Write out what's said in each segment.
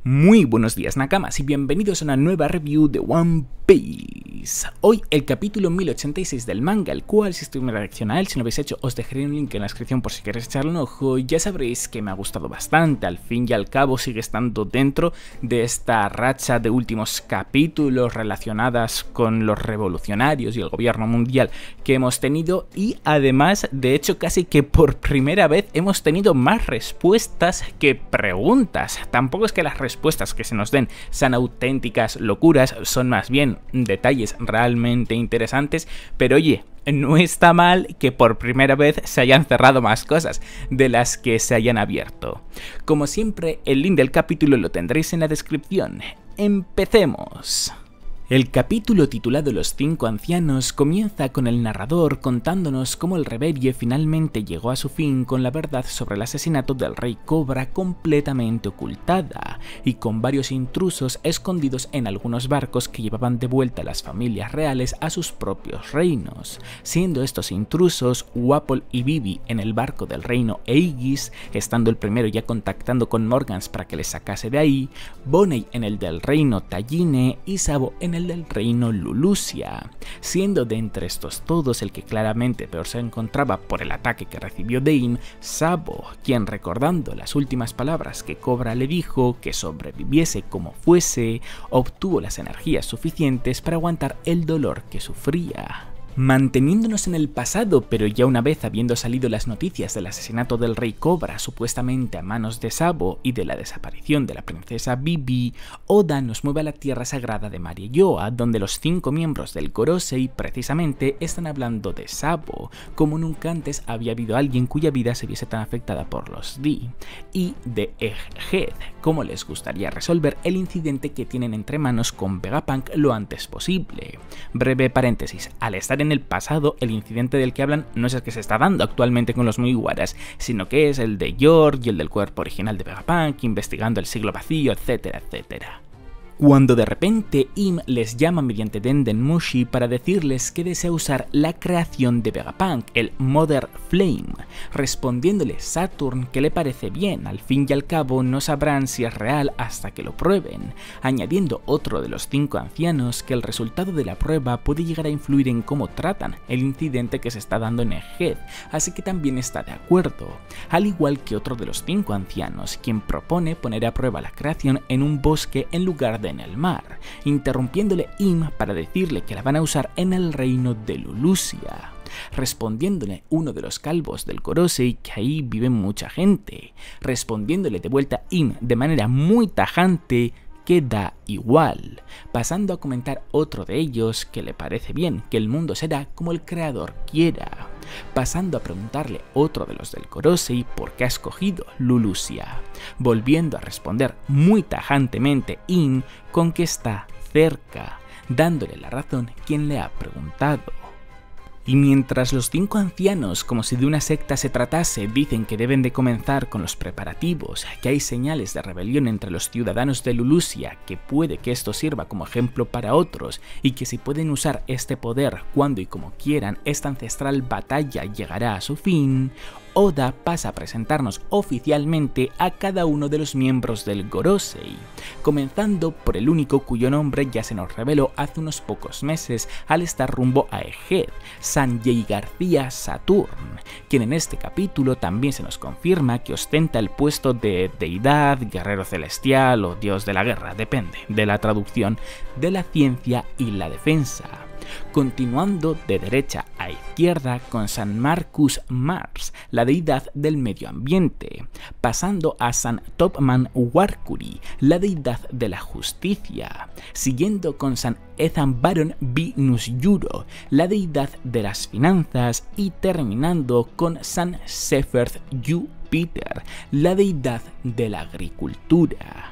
Muy buenos días Nakamas y bienvenidos a una nueva review de One Piece. Hoy el capítulo 1086 del manga, el cual si estoy en reacción a él, si no lo habéis hecho os dejaré un link en la descripción por si queréis echarle un ojo. Ya sabréis que me ha gustado bastante, al fin y al cabo sigue estando dentro de esta racha de últimos capítulos relacionadas con los revolucionarios y el gobierno mundial que hemos tenido, y además de hecho casi que por primera vez hemos tenido más respuestas que preguntas. Tampoco es que las respuestas que se nos den sean auténticas locuras, son más bien detalles realmente interesantes, pero oye, no está mal que por primera vez se hayan cerrado más cosas de las que se hayan abierto. Como siempre, el link del capítulo lo tendréis en la descripción. ¡Empecemos! El capítulo titulado Los 5 ancianos comienza con el narrador contándonos cómo el Reverie finalmente llegó a su fin con la verdad sobre el asesinato del rey Cobra completamente ocultada y con varios intrusos escondidos en algunos barcos que llevaban de vuelta a las familias reales a sus propios reinos, siendo estos intrusos Wapol y Vivi en el barco del reino Aegis, estando el primero ya contactando con Morgans para que les sacase de ahí, Bonney en el del reino Talline y Sabo en el del reino Lulusia, siendo de entre estos todos el que claramente peor se encontraba por el ataque que recibió Dain, Sabo, quien recordando las últimas palabras que Cobra le dijo, que sobreviviese como fuese, obtuvo las energías suficientes para aguantar el dolor que sufría. Manteniéndonos en el pasado, pero ya una vez habiendo salido las noticias del asesinato del rey Cobra supuestamente a manos de Sabo y de la desaparición de la princesa Vivi, Oda nos mueve a la tierra sagrada de Mariejoa, donde los 5 miembros del Gorosei precisamente están hablando de Sabo, como nunca antes había habido alguien cuya vida se viese tan afectada por los Di, y de Egghead, cómo les gustaría resolver el incidente que tienen entre manos con Vegapunk lo antes posible. Breve paréntesis, al estar en el pasado, el incidente del que hablan no es el que se está dando actualmente con los Mugiwaras, sino que es el de George y el del cuerpo original de Vegapunk, investigando el siglo vacío, etcétera, etcétera. Cuando de repente Im les llama mediante Denden Mushi para decirles que desea usar la creación de Vegapunk, el Mother Flame, respondiéndole Saturn que le parece bien, al fin y al cabo no sabrán si es real hasta que lo prueben, añadiendo otro de los 5 ancianos que el resultado de la prueba puede llegar a influir en cómo tratan el incidente que se está dando en Egghead, así que también está de acuerdo, al igual que otro de los 5 ancianos, quien propone poner a prueba la creación en un bosque en lugar de en el mar, interrumpiéndole Im para decirle que la van a usar en el reino de Lulusia, respondiéndole uno de los calvos del Gorosei que ahí vive mucha gente, respondiéndole de vuelta Im de manera muy tajante que da igual, pasando a comentar otro de ellos que le parece bien, que el mundo será como el creador quiera, pasando a preguntarle otro de los del Gorosei por qué ha escogido Lulusia, volviendo a responder muy tajantemente In con que está cerca, dándole la razón quien le ha preguntado. Y mientras los 5 ancianos, como si de una secta se tratase, dicen que deben de comenzar con los preparativos, que hay señales de rebelión entre los ciudadanos de Lulusia, que puede que esto sirva como ejemplo para otros, y que si pueden usar este poder cuando y como quieran, esta ancestral batalla llegará a su fin, Oda pasa a presentarnos oficialmente a cada uno de los miembros del Gorosei, comenzando por el único cuyo nombre ya se nos reveló hace unos pocos meses al estar rumbo a Egghead, Sanjay García Saturn, quien en este capítulo también se nos confirma que ostenta el puesto de deidad, guerrero celestial o dios de la guerra, depende de la traducción, de la ciencia y la defensa. Continuando de derecha a izquierda con San Marcus Mars, la deidad del medio ambiente, pasando a San Topman Warkuri, la deidad de la justicia, siguiendo con San Ethan Baron Venus Yuro, la deidad de las finanzas, y terminando con San Seferth Jupiter, la deidad de la agricultura.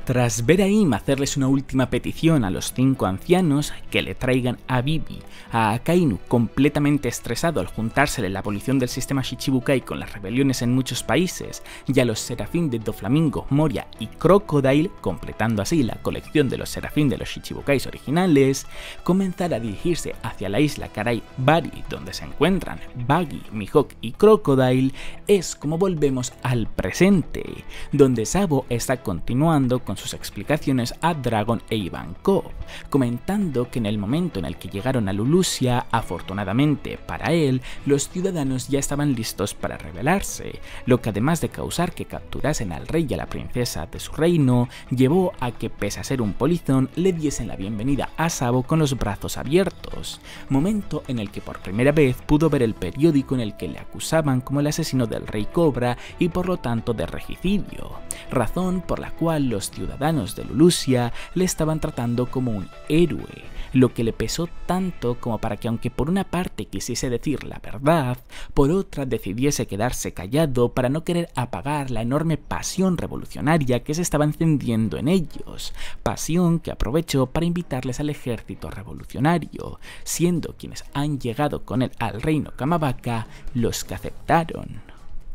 Tras ver a Im hacerles una última petición a los 5 ancianos que le traigan a Vivi, a Akainu completamente estresado al juntársele la abolición del sistema Shichibukai con las rebeliones en muchos países, y a los Serafín de Doflamingo, Moria y Crocodile, completando así la colección de los Serafín de los Shichibukais originales, comenzar a dirigirse hacia la isla Karai Bari, donde se encuentran Buggy, Mihawk y Crocodile, es como volvemos al presente, donde Sabo está continuando con con sus explicaciones a Dragon e Ivankov, comentando que en el momento en el que llegaron a Lulusia, afortunadamente para él, los ciudadanos ya estaban listos para rebelarse, lo que además de causar que capturasen al rey y a la princesa de su reino, llevó a que, pese a ser un polizón, le diesen la bienvenida a Sabo con los brazos abiertos, momento en el que por primera vez pudo ver el periódico en el que le acusaban como el asesino del rey Cobra y por lo tanto de regicidio, razón por la cual los ciudadanos de Lulusia le estaban tratando como un héroe, lo que le pesó tanto como para que, aunque por una parte quisiese decir la verdad, por otra decidiese quedarse callado para no querer apagar la enorme pasión revolucionaria que se estaba encendiendo en ellos, pasión que aprovechó para invitarles al ejército revolucionario, siendo quienes han llegado con él al reino Kamabaka los que aceptaron.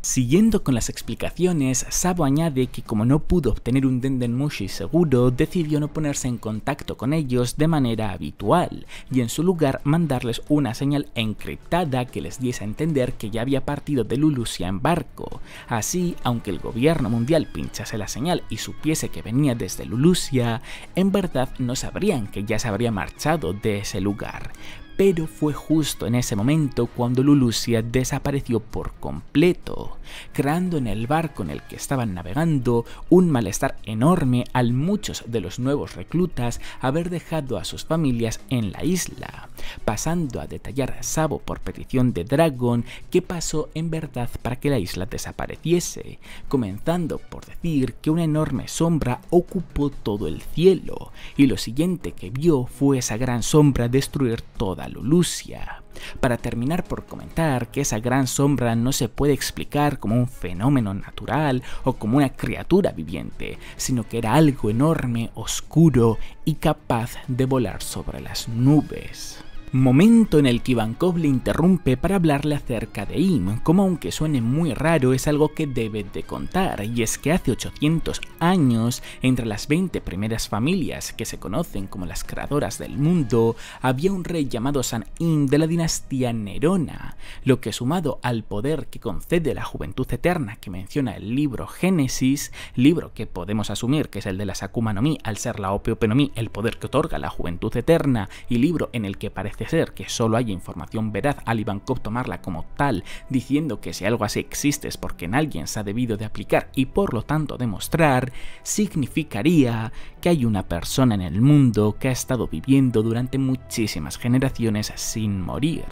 Siguiendo con las explicaciones, Sabo añade que como no pudo obtener un Dendenmushi seguro, decidió no ponerse en contacto con ellos de manera habitual, y en su lugar mandarles una señal encriptada que les diese a entender que ya había partido de Lulusia en barco. Así, aunque el gobierno mundial pinchase la señal y supiese que venía desde Lulusia, en verdad no sabrían que ya se habría marchado de ese lugar. Pero fue justo en ese momento cuando Lulusia desapareció por completo, creando en el barco en el que estaban navegando un malestar enorme al muchos de los nuevos reclutas haber dejado a sus familias en la isla, pasando a detallar Sabo por petición de Dragon qué pasó en verdad para que la isla desapareciese, comenzando por decir que una enorme sombra ocupó todo el cielo, y lo siguiente que vio fue esa gran sombra destruir toda Lulusia, para terminar por comentar que esa gran sombra no se puede explicar como un fenómeno natural o como una criatura viviente, sino que era algo enorme, oscuro y capaz de volar sobre las nubes. Momento en el que Ivankov le interrumpe para hablarle acerca de Im, como aunque suene muy raro es algo que debe de contar, y es que hace 800 años, entre las 20 primeras familias que se conocen como las creadoras del mundo, había un rey llamado San Im de la dinastía Nerona, lo que sumado al poder que concede la juventud eterna que menciona el libro Génesis, libro que podemos asumir que es el de las Akuma no Mi al ser la Ope Ope no Mi el poder que otorga la juventud eterna, y libro en el que parece ser que solo haya información veraz al Ivankov tomarla como tal, diciendo que si algo así existe es porque en alguien se ha debido de aplicar y por lo tanto demostrar, significaría que hay una persona en el mundo que ha estado viviendo durante muchísimas generaciones sin morir,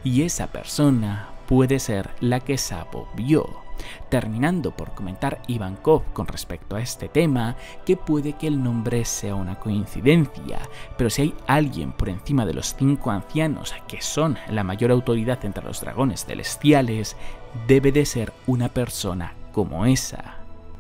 y esa persona puede ser la que Sabo vio. Terminando por comentar Ivankov con respecto a este tema, que puede que el nombre sea una coincidencia, pero si hay alguien por encima de los 5 ancianos que son la mayor autoridad entre los dragones celestiales, debe de ser una persona como esa.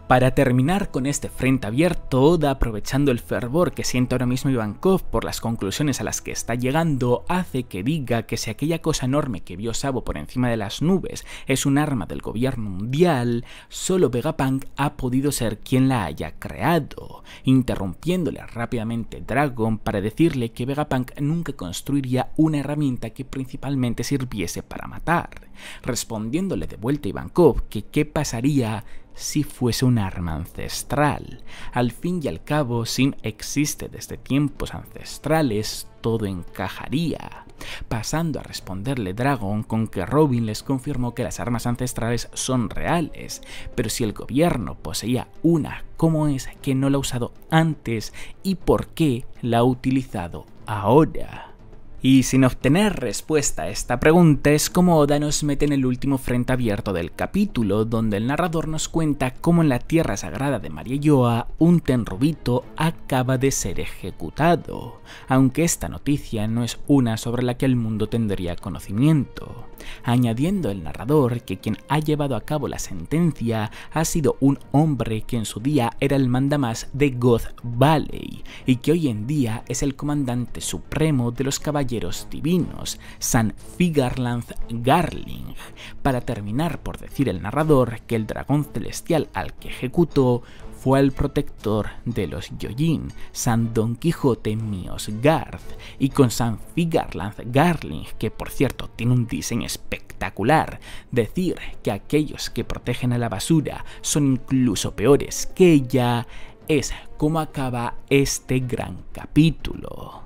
Para terminar con este frente abierto, Oda, aprovechando el fervor que siente ahora mismo Ivankov por las conclusiones a las que está llegando, hace que diga que si aquella cosa enorme que vio Sabo por encima de las nubes es un arma del gobierno mundial, solo Vegapunk ha podido ser quien la haya creado, interrumpiéndole rápidamente Dragon para decirle que Vegapunk nunca construiría una herramienta que principalmente sirviese para matar, respondiéndole de vuelta a Ivankov que qué pasaría si fuese un arma ancestral. Al fin y al cabo, Sim existe desde tiempos ancestrales, todo encajaría. Pasando a responderle Dragon con que Robin les confirmó que las armas ancestrales son reales, pero si el gobierno poseía una, ¿cómo es que no la ha usado antes y por qué la ha utilizado ahora? Y sin obtener respuesta a esta pregunta es como Oda nos mete en el último frente abierto del capítulo, donde el narrador nos cuenta cómo en la tierra sagrada de Marieyoa un Tenryubito acaba de ser ejecutado, aunque esta noticia no es una sobre la que el mundo tendría conocimiento, añadiendo el narrador que quien ha llevado a cabo la sentencia ha sido un hombre que en su día era el mandamás de Goth Valley y que hoy en día es el comandante supremo de los caballeros divinos, San Figarland Garling, para terminar por decir el narrador que el dragón celestial al que ejecutó fue el protector de los Gyojin, San Don Quijote Miosgard, y con San Figarland Garling, que por cierto tiene un diseño espectacular, decir que aquellos que protegen a la basura son incluso peores que ella es cómo acaba este gran capítulo.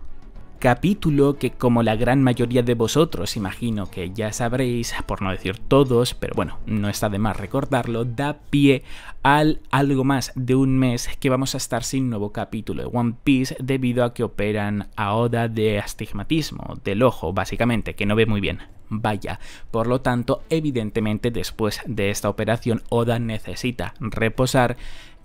Capítulo que, como la gran mayoría de vosotros imagino que ya sabréis, por no decir todos, pero bueno, no está de más recordarlo, da pie al algo más de un mes que vamos a estar sin nuevo capítulo de One Piece debido a que operan a Oda de astigmatismo, del ojo básicamente, que no ve muy bien. Vaya, por lo tanto, evidentemente después de esta operación Oda necesita reposar.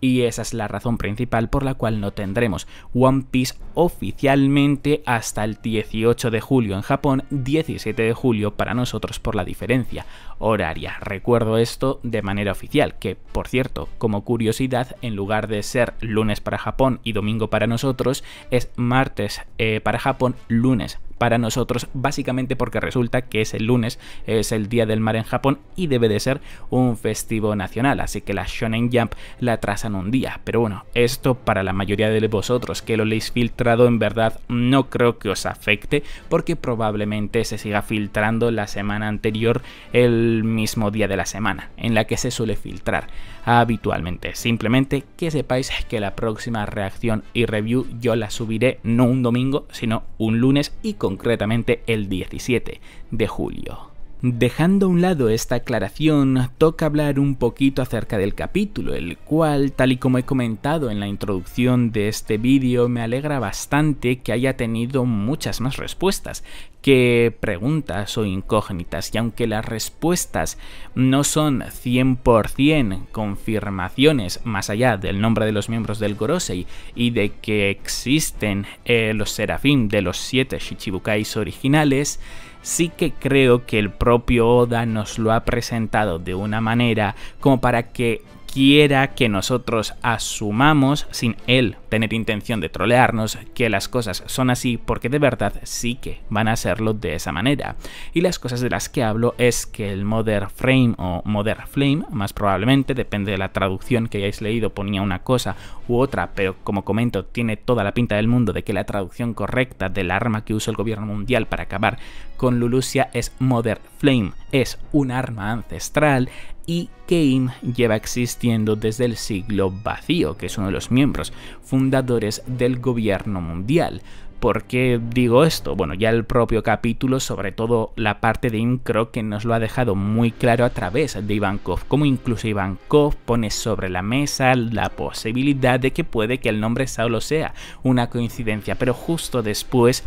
Y esa es la razón principal por la cual no tendremos One Piece oficialmente hasta el 18 de julio en Japón, 17 de julio para nosotros por la diferencia horaria. Recuerdo esto de manera oficial, que por cierto, como curiosidad, en lugar de ser lunes para Japón y domingo para nosotros, es martes para Japón, lunes para nosotros, básicamente porque resulta que ese lunes es el Día del Mar en Japón y debe de ser un festivo nacional, así que la Shonen Jump la atrasan un día. Pero bueno, esto para la mayoría de vosotros que lo leéis filtrado, en verdad no creo que os afecte, porque probablemente se siga filtrando la semana anterior, el mismo día de la semana en la que se suele filtrar habitualmente. Simplemente que sepáis que la próxima reacción y review yo la subiré no un domingo, sino un lunes, y concretamente el 17 de julio. Dejando a un lado esta aclaración, toca hablar un poquito acerca del capítulo, el cual, tal y como he comentado en la introducción de este vídeo, me alegra bastante que haya tenido muchas más respuestas que preguntas o incógnitas, y aunque las respuestas no son 100% confirmaciones más allá del nombre de los miembros del Gorosei y de que existen los Serafim de los 7 Shichibukais originales, sí que creo que el propio Oda nos lo ha presentado de una manera como para que quiera que nosotros asumamos, sin él tener intención de trolearnos, que las cosas son así, porque de verdad sí que van a serlo de esa manera. Y las cosas de las que hablo es que el Mother Frame o Mother Flame, más probablemente, depende de la traducción que hayáis leído, ponía una cosa u otra, pero como comento, tiene toda la pinta del mundo de que la traducción correcta del arma que usó el gobierno mundial para acabar con Lulusia es Mother Flame, es un arma ancestral y que lleva existiendo desde el siglo vacío, que es uno de los miembros fundadores del gobierno mundial. ¿Por qué digo esto? Bueno, ya el propio capítulo, sobre todo la parte de Im, creo que nos lo ha dejado muy claro a través de Ivankov, como incluso Ivankov pone sobre la mesa la posibilidad de que puede que el nombre solo sea una coincidencia, pero justo después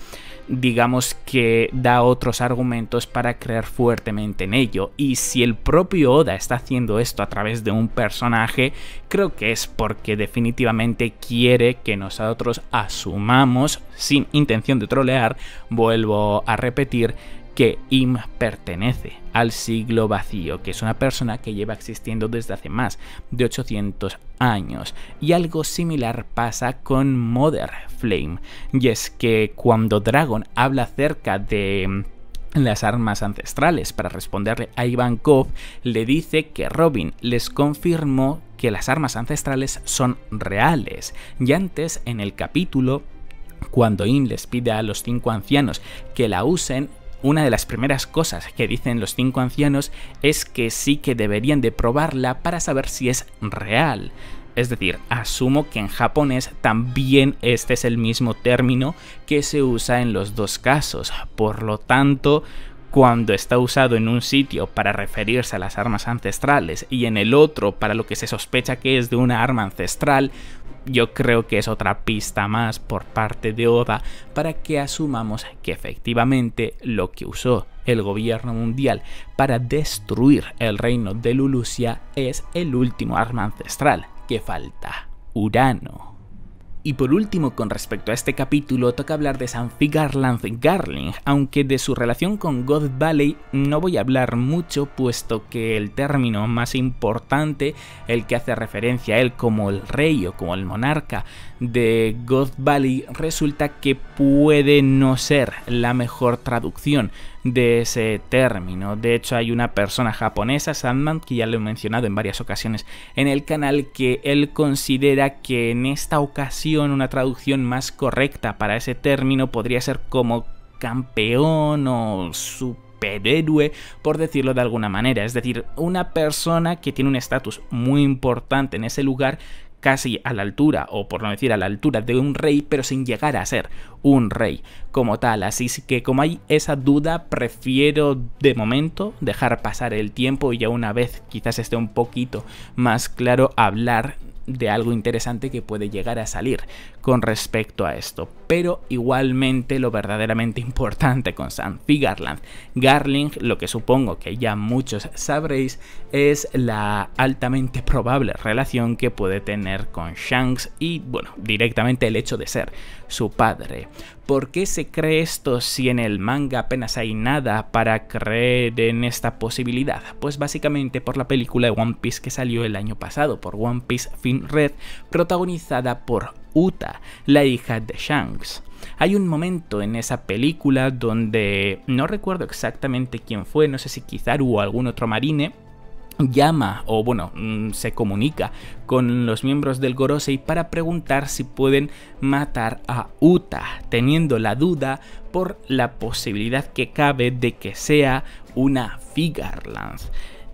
digamos que da otros argumentos para creer fuertemente en ello, y si el propio Oda está haciendo esto a través de un personaje, creo que es porque definitivamente quiere que nosotros asumamos, sin intención de trolear, vuelvo a repetir, que Im pertenece al siglo vacío, que es una persona que lleva existiendo desde hace más de 800 años. Y algo similar pasa con Mother Flame, y es que cuando Dragon habla acerca de las armas ancestrales para responderle a Ivankov, le dice que Robin les confirmó que las armas ancestrales son reales, y antes en el capítulo, cuando Im les pide a los 5 ancianos que la usen, una de las primeras cosas que dicen los 5 ancianos es que sí que deberían de probarla para saber si es real. Es decir, asumo que en japonés también este es el mismo término que se usa en los dos casos. Por lo tanto, cuando está usado en un sitio para referirse a las armas ancestrales y en el otro para lo que se sospecha que es de una arma ancestral, yo creo que es otra pista más por parte de Oda para que asumamos que efectivamente lo que usó el gobierno mundial para destruir el reino de Lulusia es el último arma ancestral que falta, Urano. Y por último, con respecto a este capítulo, toca hablar de Sanfi Garland Garling, aunque de su relación con God Valley no voy a hablar mucho, puesto que el término más importante, el que hace referencia a él como el rey o como el monarca de God Valley, resulta que puede no ser la mejor traducción de ese término. De hecho, hay una persona japonesa, Sandman, que ya lo he mencionado en varias ocasiones en el canal, que él considera que en esta ocasión una traducción más correcta para ese término podría ser como campeón o superhéroe, por decirlo de alguna manera. Es decir, una persona que tiene un estatus muy importante en ese lugar, casi a la altura, o por no decir a la altura de un rey, pero sin llegar a ser un rey como tal. Así que como hay esa duda, prefiero de momento dejar pasar el tiempo y ya una vez quizás esté un poquito más claro hablar de algo interesante que puede llegar a salir con respecto a esto. Pero igualmente lo verdaderamente importante con Sanfi Garling, lo que supongo que ya muchos sabréis, es la altamente probable relación que puede tener con Shanks y, bueno, directamente el hecho de ser su padre. ¿Por qué se cree esto si en el manga apenas hay nada para creer en esta posibilidad? Pues básicamente por la película de One Piece que salió el año pasado, por One Piece Film Red, protagonizada por Uta, la hija de Shanks. Hay un momento en esa película donde no recuerdo exactamente quién fue, no sé si Kizaru o algún otro marine, llama o bueno, se comunica con los miembros del Gorosei para preguntar si pueden matar a Uta, teniendo la duda por la posibilidad que cabe de que sea una Figarland.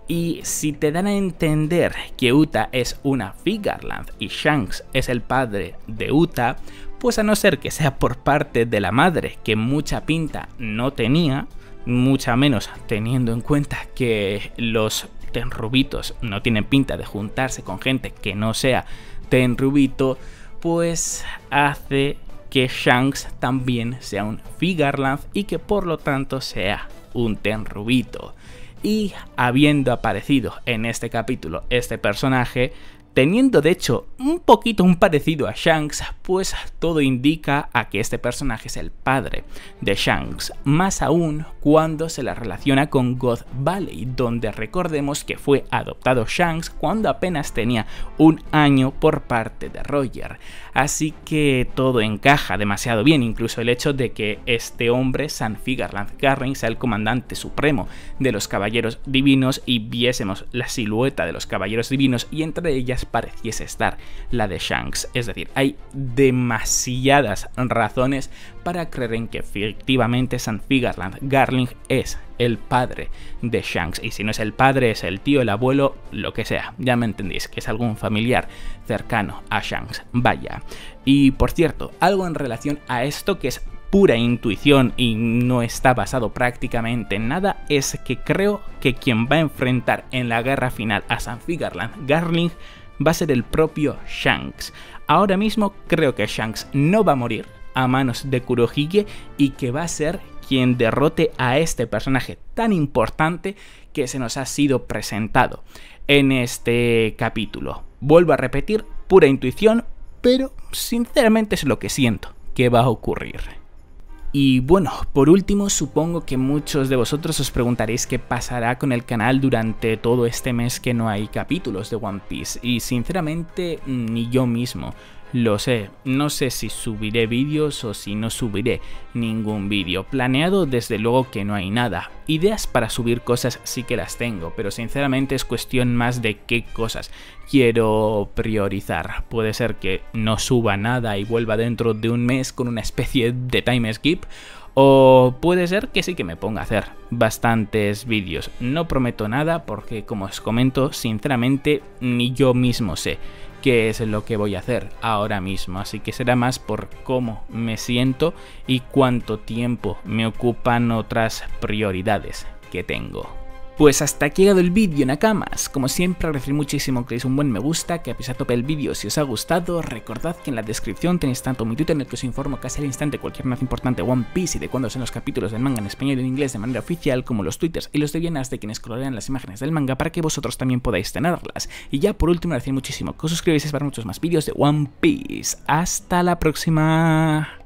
Y si te dan a entender que Uta es una Figarland y Shanks es el padre de Uta, pues a no ser que sea por parte de la madre, que mucha pinta no tenía, mucha menos teniendo en cuenta que los tenrubitos no tienen pinta de juntarse con gente que no sea tenrubito, pues hace que Shanks también sea un Figarland y que por lo tanto sea un tenrubito. Y habiendo aparecido en este capítulo este personaje, teniendo de hecho un poquito un parecido a Shanks, pues todo indica a que este personaje es el padre de Shanks, más aún cuando se la relaciona con God Valley, donde recordemos que fue adoptado Shanks cuando apenas tenía un año por parte de Roger. Así que todo encaja demasiado bien, incluso el hecho de que este hombre, Sanfi Garling, sea el comandante supremo de los Caballeros Divinos y viésemos la silueta de los Caballeros Divinos y entre ellas pareciese estar la de Shanks. Es decir, hay demasiadas razones para creer en que efectivamente Sanfi Garling es el padre de Shanks, y si no es el padre es el tío, el abuelo, lo que sea, ya me entendéis, que es algún familiar cercano a Shanks, vaya. Y por cierto, algo en relación a esto que es pura intuición y no está basado prácticamente en nada, es que creo que quien va a enfrentar en la guerra final a Sanfi Garling va a ser el propio Shanks. Ahora mismo creo que Shanks no va a morir a manos de Kurohige y que va a ser quien derrote a este personaje tan importante que se nos ha sido presentado en este capítulo. Vuelvo a repetir, pura intuición, pero sinceramente es lo que siento que va a ocurrir. Y bueno, por último, supongo que muchos de vosotros os preguntaréis qué pasará con el canal durante todo este mes que no hay capítulos de One Piece, y sinceramente ni yo mismo lo sé. No sé si subiré vídeos o si no subiré ningún vídeo. Planeado desde luego que no hay nada. Ideas para subir cosas sí que las tengo, pero sinceramente es cuestión más de qué cosas quiero priorizar. Puede ser que no suba nada y vuelva dentro de un mes con una especie de time skip, o puede ser que sí que me ponga a hacer bastantes vídeos. No prometo nada porque, como os comento, sinceramente ni yo mismo sé qué es lo que voy a hacer ahora mismo, así que será más por cómo me siento y cuánto tiempo me ocupan otras prioridades que tengo. Pues hasta aquí ha llegado el vídeo, Nakamas. Como siempre, agradecer muchísimo que deis un buen me gusta, que apiséis a tope el vídeo si os ha gustado. Recordad que en la descripción tenéis tanto mi Twitter en el que os informo casi al instante cualquier noticia importante de One Piece y de cuándo son los capítulos del manga en español y en inglés de manera oficial, como los twitters y los de Vienas de quienes colorean las imágenes del manga para que vosotros también podáis tenerlas. Y ya por último, agradecer muchísimo que os suscribáis para muchos más vídeos de One Piece. ¡Hasta la próxima!